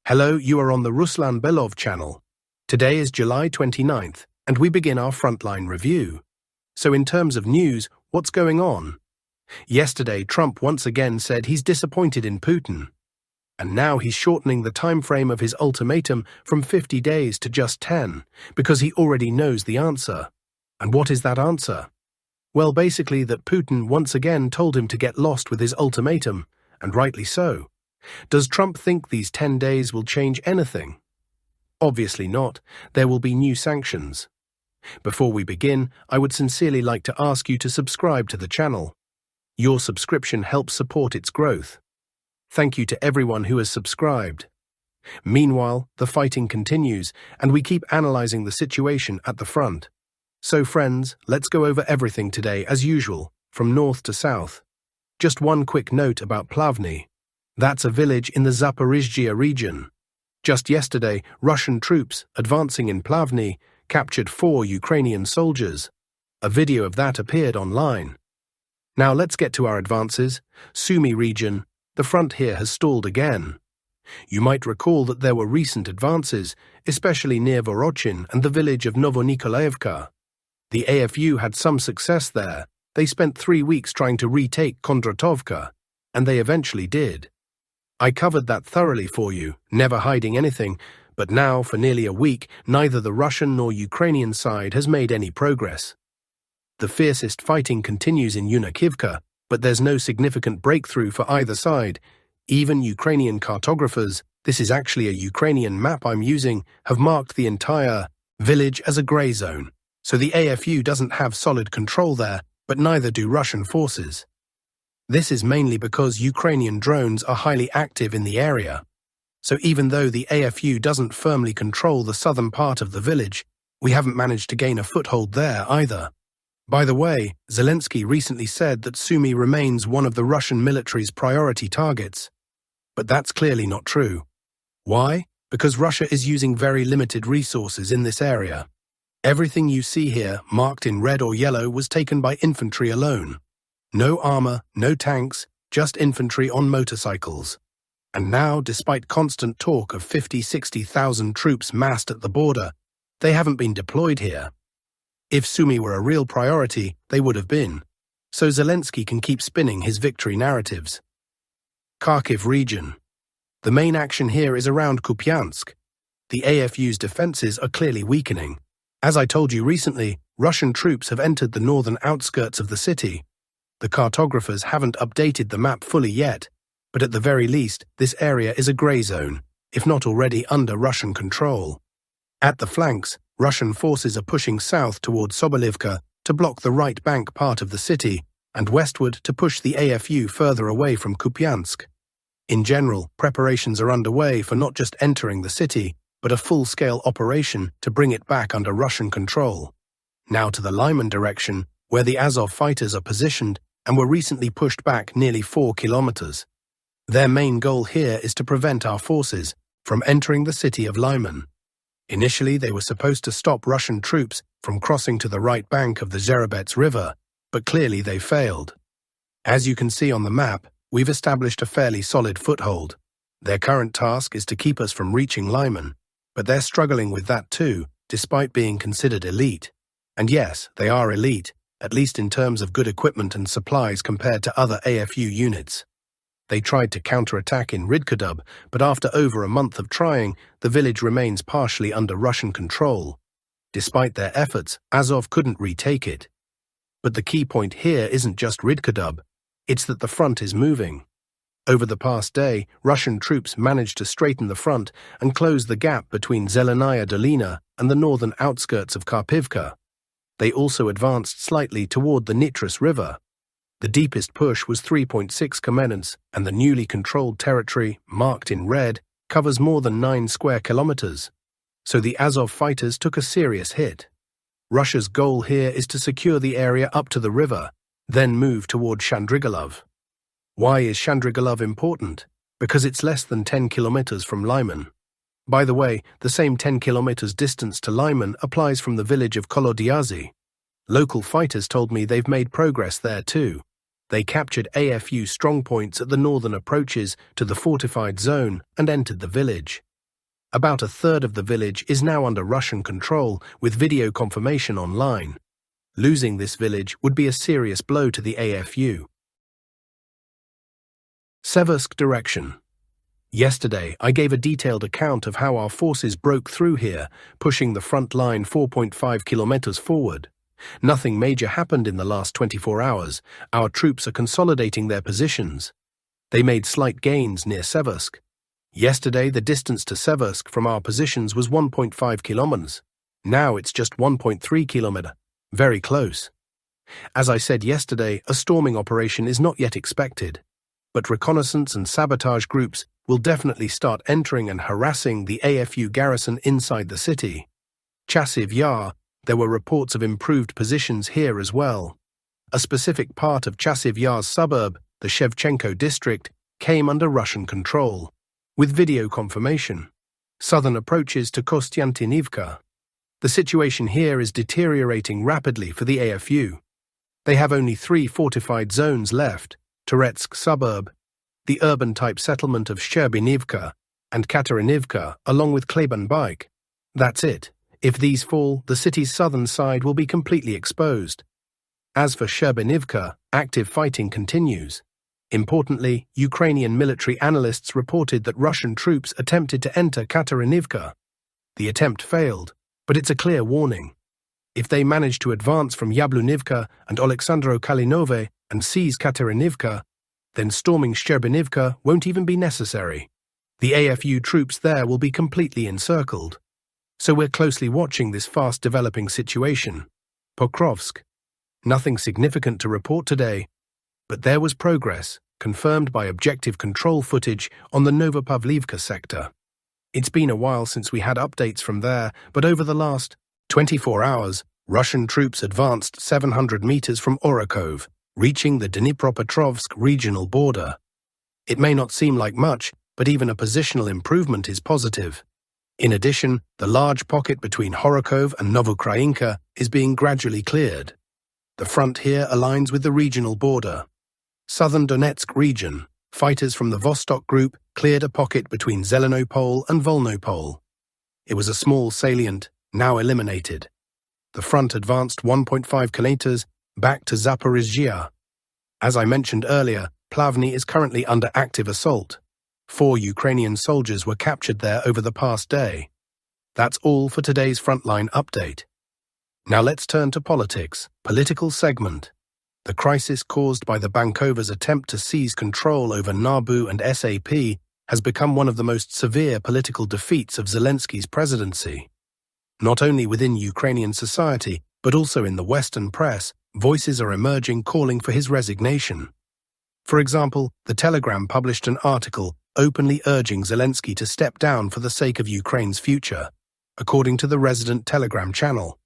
Hello, you are on the Ruslan Belov channel. Today is July 29th, and we begin our Frontline review. So in terms of news, what's going on? Yesterday, Trump once again said he's disappointed in Putin. And now he's shortening the time frame of his ultimatum from 50 days to just 10, because he already knows the answer. And what is that answer? Well, basically that Putin once again told him to get lost with his ultimatum, and rightly so. Does Trump think these 10 days will change anything? Obviously not. There will be new sanctions. Before we begin, I would sincerely like to ask you to subscribe to the channel. Your subscription helps support its growth. Thank you to everyone who has subscribed. Meanwhile, the fighting continues, and we keep analyzing the situation at the front. So friends, let's go over everything today as usual, from north to south. Just one quick note about Plavny. That's a village in the Zaporizhzhia region. Just yesterday, Russian troops, advancing in Plavny, captured 4 Ukrainian soldiers. A video of that appeared online. Now let's get to our advances. Sumy region. The front here has stalled again. You might recall that there were recent advances, especially near Vorochin and the village of Novonikolaevka. The AFU had some success there. They spent 3 weeks trying to retake Kondratovka, and they eventually did. I covered that thoroughly for you, never hiding anything, but now, for nearly a week, neither the Russian nor Ukrainian side has made any progress. The fiercest fighting continues in Yunakivka, but there's no significant breakthrough for either side. Even Ukrainian cartographers, this is actually a Ukrainian map I'm using, have marked the entire village as a grey zone, so the AFU doesn't have solid control there, but neither do Russian forces. This is mainly because Ukrainian drones are highly active in the area. So even though the AFU doesn't firmly control the southern part of the village, we haven't managed to gain a foothold there either. By the way, Zelensky recently said that Sumy remains one of the Russian military's priority targets. But that's clearly not true. Why? Because Russia is using very limited resources in this area. Everything you see here, marked in red or yellow, was taken by infantry alone. No armor, no tanks, just infantry on motorcycles. And now, despite constant talk of 50,000–60,000 troops massed at the border, they haven't been deployed here. If Sumy were a real priority, they would have been. So Zelensky can keep spinning his victory narratives. Kharkiv region. The main action here is around Kupiansk. The AFU's defenses are clearly weakening. As I told you recently, Russian troops have entered the northern outskirts of the city. The cartographers haven't updated the map fully yet, but at the very least, this area is a grey zone, if not already under Russian control. At the flanks, Russian forces are pushing south towards Sobolivka to block the right bank part of the city, and westward to push the AFU further away from Kupiansk. In general, preparations are underway for not just entering the city, but a full-scale operation to bring it back under Russian control. Now to the Lyman direction, where the Azov fighters are positioned and were recently pushed back nearly 4 kilometers. Their main goal here is to prevent our forces from entering the city of Lyman. Initially, they were supposed to stop Russian troops from crossing to the right bank of the Zherebets River, but clearly they failed. As you can see on the map, we've established a fairly solid foothold. Their current task is to keep us from reaching Lyman, but they're struggling with that too, despite being considered elite. And yes, they are elite, at least in terms of good equipment and supplies compared to other AFU units. They tried to counterattack in Rydkudub, but after over a month of trying, the village remains partially under Russian control. Despite their efforts, Azov couldn't retake it. But the key point here isn't just Rydkudub, it's that the front is moving. Over the past day, Russian troops managed to straighten the front and close the gap between Zelenaya Dolina and the northern outskirts of Kharkivka. They also advanced slightly toward the Nitras River. The deepest push was 3.6 km, and the newly controlled territory, marked in red, covers more than 9 square kilometers. So the Azov fighters took a serious hit. Russia's goal here is to secure the area up to the river, then move toward Shandrigalov. Why is Shandrigalov important? Because it's less than 10 kilometers from Lyman. By the way, the same 10 kilometers distance to Lyman applies from the village of Kolodyazy. Local fighters told me they've made progress there too. They captured AFU strongpoints at the northern approaches to the fortified zone and entered the village. About a third of the village is now under Russian control, with video confirmation online. Losing this village would be a serious blow to the AFU. Seversk direction. Yesterday, I gave a detailed account of how our forces broke through here, pushing the front line 4.5 kilometers forward. Nothing major happened in the last 24 hours. Our troops are consolidating their positions. They made slight gains near Seversk. Yesterday, the distance to Seversk from our positions was 1.5 kilometers. Now it's just 1.3 kilometers. Very close. As I said yesterday, a storming operation is not yet expected, but reconnaissance and sabotage groups will definitely start entering and harassing the AFU garrison inside the city. Chasiv Yar, there were reports of improved positions here as well. A specific part of Chasiv Yar's suburb, the Shevchenko district, came under Russian control, with video confirmation. Southern approaches to Kostiantynivka. The situation here is deteriorating rapidly for the AFU. They have only 3 fortified zones left: Toretsk suburb, the urban-type settlement of Sherbinivka, and Katerinivka, along with Klebanbaik. That's it. If these fall, the city's southern side will be completely exposed. As for Sherbinivka, active fighting continues. Importantly, Ukrainian military analysts reported that Russian troops attempted to enter Katerinivka. The attempt failed, but it's a clear warning. If they manage to advance from Yablunivka and Oleksandro Kalinove and seize Katerinivka, then storming Sherbinivka won't even be necessary. The AFU troops there will be completely encircled. So we're closely watching this fast-developing situation. Pokrovsk. Nothing significant to report today, but there was progress, confirmed by objective control footage on the Novopavlivka sector. It's been a while since we had updates from there, but over the last 24 hours, Russian troops advanced 700 meters from Orakov, reaching the Dnipropetrovsk regional border. It may not seem like much, but even a positional improvement is positive. In addition, the large pocket between Horakov and Novokrainka is being gradually cleared. The front here aligns with the regional border. Southern Donetsk region, fighters from the Vostok group cleared a pocket between Zelenopol and Volnopol. It was a small salient, now eliminated. The front advanced 1.5 kilometers back to Zaporizhzhia. As I mentioned earlier, Plavny is currently under active assault. 4 Ukrainian soldiers were captured there over the past day. That's all for today's Frontline update. Now let's turn to politics. Political segment. The crisis caused by the Bankova's attempt to seize control over NABU and SAP has become one of the most severe political defeats of Zelensky's presidency. Not only within Ukrainian society, but also in the Western press, voices are emerging calling for his resignation. For example, The Telegram published an article openly urging Zelensky to step down for the sake of Ukraine's future. According to the resident Telegram channel,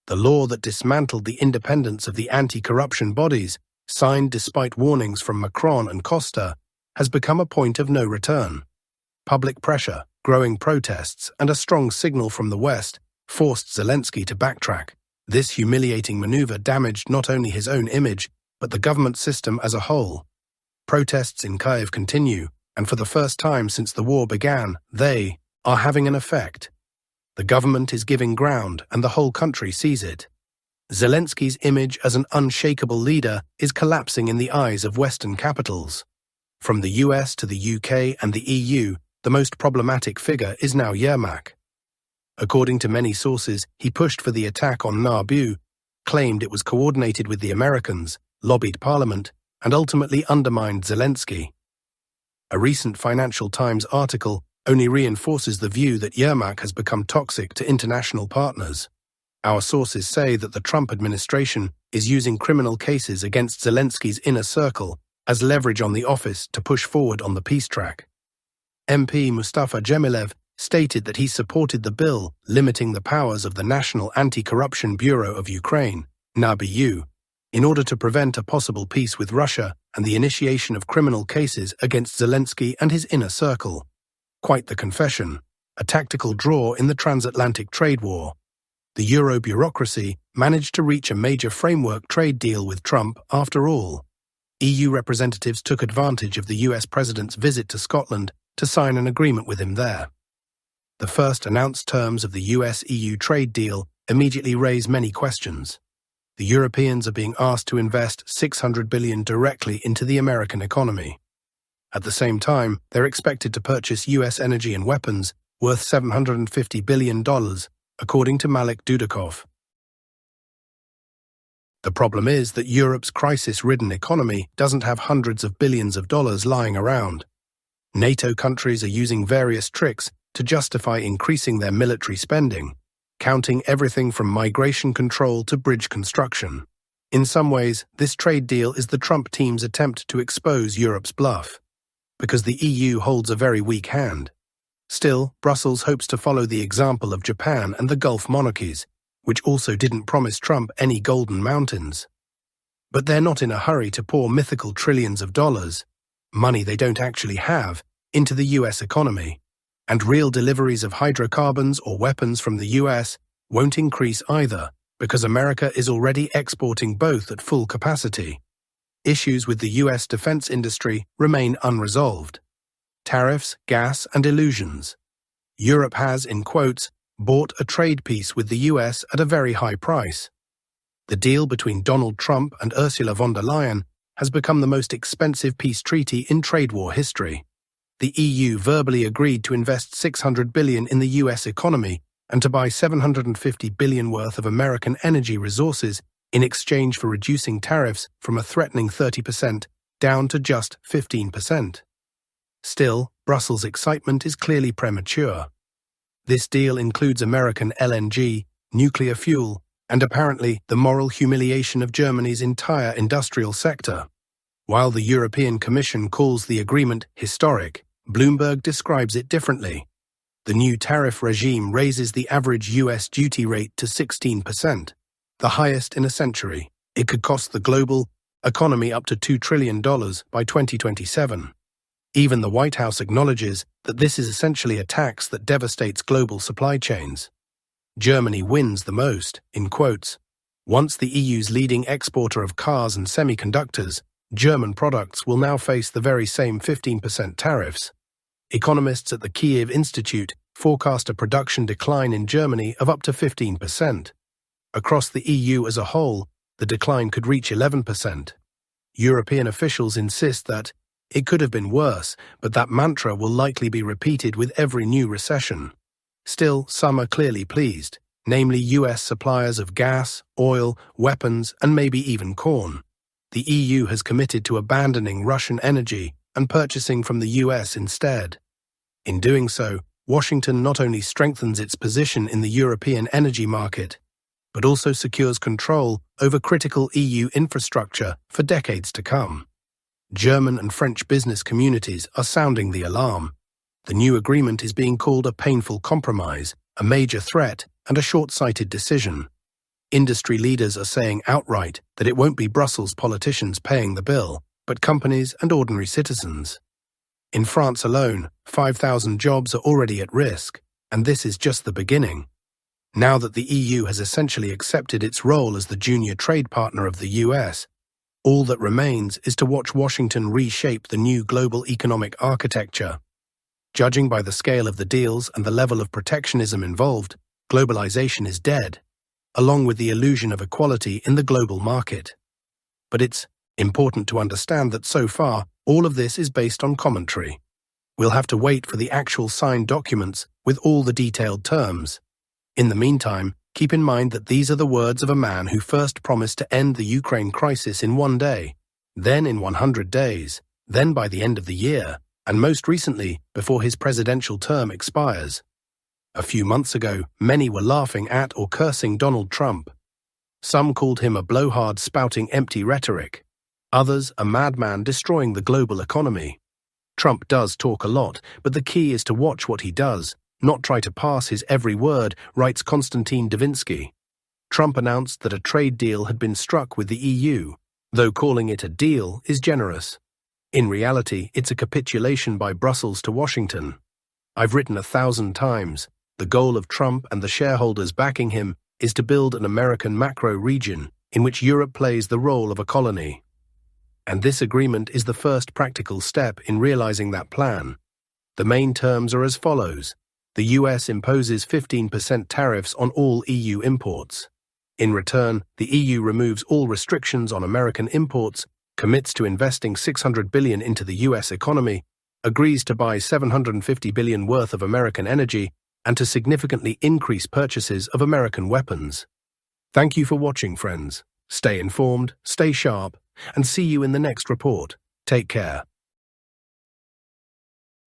the law that dismantled the independence of the anti-corruption bodies, signed despite warnings from Macron and Costa, has become a point of no return. Public pressure, growing protests, and a strong signal from the West forced Zelensky to backtrack. This humiliating maneuver damaged not only his own image, but the government system as a whole. Protests in Kyiv continue, and for the first time since the war began, they are having an effect. The government is giving ground, and the whole country sees it. Zelensky's image as an unshakable leader is collapsing in the eyes of Western capitals. From the US to the UK and the EU, the most problematic figure is now Yermak. According to many sources, he pushed for the attack on Nabu, claimed it was coordinated with the Americans, lobbied Parliament, and ultimately undermined Zelensky. A recent Financial Times article only reinforces the view that Yermak has become toxic to international partners. Our sources say that the Trump administration is using criminal cases against Zelensky's inner circle as leverage on the office to push forward on the peace track. MP Mustafa Dzhemilev stated that he supported the bill limiting the powers of the National Anti-Corruption Bureau of Ukraine, NABU, in order to prevent a possible peace with Russia and the initiation of criminal cases against Zelensky and his inner circle. Quite the confession, a tactical draw in the transatlantic trade war. The Euro bureaucracy managed to reach a major framework trade deal with Trump after all. EU representatives took advantage of the US president's visit to Scotland to sign an agreement with him there. The first announced terms of the US-EU trade deal immediately raise many questions. The Europeans are being asked to invest $600 billion directly into the American economy. At the same time, they're expected to purchase US energy and weapons worth $750 billion, according to Malik Dudakov. The problem is that Europe's crisis-ridden economy doesn't have hundreds of billions of dollars lying around. NATO countries are using various tricks to justify increasing their military spending, counting everything from migration control to bridge construction. In some ways, this trade deal is the Trump team's attempt to expose Europe's bluff, because the EU holds a very weak hand. Still, Brussels hopes to follow the example of Japan and the Gulf monarchies, which also didn't promise Trump any golden mountains. But they're not in a hurry to pour mythical trillions of dollars, money they don't actually have, into the US economy. And real deliveries of hydrocarbons or weapons from the US won't increase either, because America is already exporting both at full capacity. Issues with the US defense industry remain unresolved. Tariffs, gas, and illusions. Europe has, in quotes, bought a trade peace with the US at a very high price. The deal between Donald Trump and Ursula von der Leyen has become the most expensive peace treaty in trade war history. The EU verbally agreed to invest $600 billion in the US economy and to buy $750 billion worth of American energy resources in exchange for reducing tariffs from a threatening 30% down to just 15%. Still, Brussels' excitement is clearly premature. This deal includes American LNG, nuclear fuel, and apparently the moral humiliation of Germany's entire industrial sector. While the European Commission calls the agreement historic, Bloomberg describes it differently. The new tariff regime raises the average US duty rate to 16%, the highest in a century. It could cost the global economy up to $2 trillion by 2027. Even the White House acknowledges that this is essentially a tax that devastates global supply chains. Germany wins the most, in quotes. Once the EU's leading exporter of cars and semiconductors, German products will now face the very same 15% tariffs. Economists at the Kiev Institute forecast a production decline in Germany of up to 15%. Across the EU as a whole, the decline could reach 11%. European officials insist that it could have been worse, but that mantra will likely be repeated with every new recession. Still, some are clearly pleased, namely US suppliers of gas, oil, weapons, and maybe even corn. The EU has committed to abandoning Russian energy and purchasing from the US instead. In doing so, Washington not only strengthens its position in the European energy market, but also secures control over critical EU infrastructure for decades to come. German and French business communities are sounding the alarm. The new agreement is being called a painful compromise, a major threat, and a short-sighted decision. Industry leaders are saying outright that it won't be Brussels politicians paying the bill, but companies and ordinary citizens. In France alone, 5,000 jobs are already at risk, and this is just the beginning. Now that the EU has essentially accepted its role as the junior trade partner of the US, all that remains is to watch Washington reshape the new global economic architecture. Judging by the scale of the deals and the level of protectionism involved, globalization is dead, along with the illusion of equality in the global market. But it's important to understand that so far, all of this is based on commentary. We'll have to wait for the actual signed documents with all the detailed terms. In the meantime, keep in mind that these are the words of a man who first promised to end the Ukraine crisis in 1 day, then in 100 days, then by the end of the year, and most recently, before his presidential term expires. A few months ago, many were laughing at or cursing Donald Trump. Some called him a blowhard spouting empty rhetoric. Others, a madman destroying the global economy. Trump does talk a lot, but the key is to watch what he does, not try to pass his every word, writes Konstantin Davinsky. Trump announced that a trade deal had been struck with the EU, though calling it a deal is generous. In reality, it's a capitulation by Brussels to Washington. I've written 1,000 times, the goal of Trump and the shareholders backing him is to build an American macro region in which Europe plays the role of a colony. And this agreement is the first practical step in realizing that plan. The main terms are as follows. the US imposes 15% tariffs on all EU imports. In return, the EU removes all restrictions on American imports, commits to investing $600 billion into the US economy, agrees to buy $750 billion worth of American energy, and to significantly increase purchases of American weapons. Thank you for watching, friends. Stay informed, stay sharp, and see you in the next report. Take care.